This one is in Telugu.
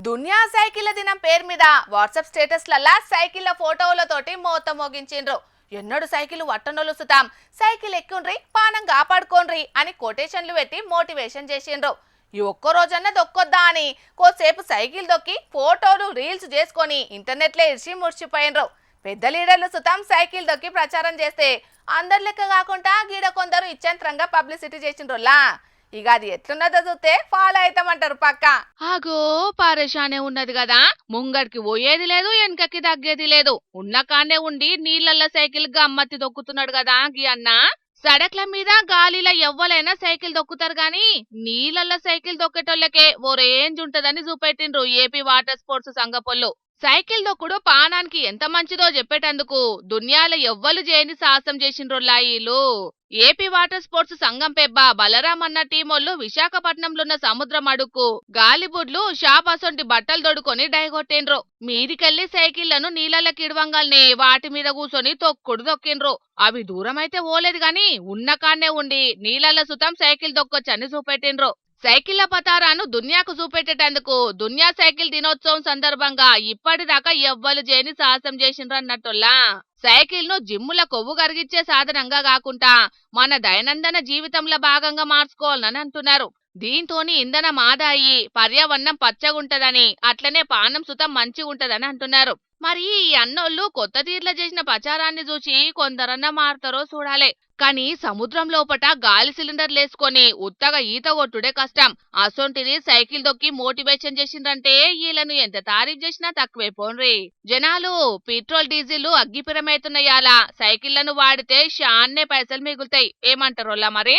దునియా సైకిల్ దినం పేరు మీద వాట్సాప్ స్టేటస్లల్లా సైకిళ్ళ ఫోటోలతోటి మోత మోగించిండ్రు. ఎన్నడు సైకిల్ వట్టనోళ్ళు సుతాం సైకిల్ ఎక్కుండ్రి పానం కాపాడుకోండ్రి అని కొటేషన్లు పెట్టి మోటివేషన్ చేసిండ్రు. ఈ ఒక్క రోజన్నా దొక్కొద్దా అని కోసేపు సైకిల్ దొక్కి ఫోటోలు రీల్స్ చేసుకొని ఇంటర్నెట్లో ఇడిచి ముడిచిపోయినరు. పెద్ద లీడర్లు సుతాం సైకిల్ దొక్కి ప్రచారం చేస్తే అందరి లెక్క కాకుండా గీడ కొందరు ఇచ్చంత్రంగా పబ్లిసిటీ చేసిండ్రులా. ఇక అది ఎట్లున్నదో చూస్తే ఫాలో అవుతామంటారు పక్క. ఆగో పారేషానే ఉన్నది కదా, ముంగడికి పోయేది లేదు వెనకకి తగ్గేది లేదు. ఉన్న కానే ఉండి నీళ్ళల్ల సైకిల్ గమ్మత్తి దొక్కుతున్నాడు కదా గీ అన్న. సడక్ల మీద గాలిలో ఎవ్వలైనా సైకిల్ దొక్కుతారు గాని నీళ్ళల్ల సైకిల్ దొక్కేటోళ్ళకే ఓ రేంజ్ ఉంటదని చూపెట్టిండ్రు ఏపీ వాటర్ స్పోర్ట్స్ సంఘపోళ్ళు. సైకిల్ దొక్కుడు పానానికి ఎంత మంచిదో చెప్పేటందుకు దునియాలో ఎవ్వలు చేయని సాహసం చేసిండ్రోల్లా ఈలు. ఏపీ వాటర్ స్పోర్ట్స్ సంఘం పెబ్బ బలరాం అన్న టీమోళ్ళు విశాఖపట్నంలో సముద్రం అడుక్కు గాలిబుడ్లు షాపాసొంటి బట్టలు దొడుకొని డైగొట్టిండ్రు. మీదికెళ్లి సైకిళ్లను నీళ్ళకి ఇడవంగాల్ని వాటి మీద కూసొని తొక్కుడు దొక్కిండ్రు. అవి దూరమైతే ఓలేదు గాని ఉన్న కాన్నే ఉండి నీళ్ళ సుతం సైకిల్ దొక్కొచ్చని చూపెట్టిండ్రు. సైకిళ్ల పతారాను దునియాకు చూపెట్టేటందుకు దునియా సైకిల్ దినోత్సవం సందర్భంగా ఇప్పటిదాకా ఎవ్వలు చేయని సాహసం చేసిండ్రు అన్నట్టుల్లా. సైకిల్ ను జిమ్ముల కొవ్వు కరిగించే సాధనంగా కాకుండా మన దైనందిన జీవితంలో భాగంగా మార్చుకోవాలని అంటున్నారు. దీంతోని ఇంధనం ఆదాయి పర్యావరణం పచ్చగుంటదని అట్లనే పానం సుతం మంచిగుంటదని అంటున్నారు. మరి ఈ అన్నోళ్ళు కొత్త తీర్ల చేసిన ప్రచారాన్ని చూసి కొందరన్నా మారుతారో చూడాలే. కానీ సముద్రం లోపట గాలి సిలిండర్ లేసుకొని ఉత్తగా ఈత కొట్టుడే కష్టం. అసొంటిది సైకిల్ దొక్కి మోటివేషన్ చేసిండ్రంటే వీళ్ళను ఎంత తారీఫ్ చేసినా తక్కువే పోన్రి. జనాలు పెట్రోల్ డీజిల్ అగ్గిపిరమైతున్నాయాలా సైకిళ్లను వాడితే షాన్నే పైసలు మిగులుతాయి. ఏమంటారోలా మరి?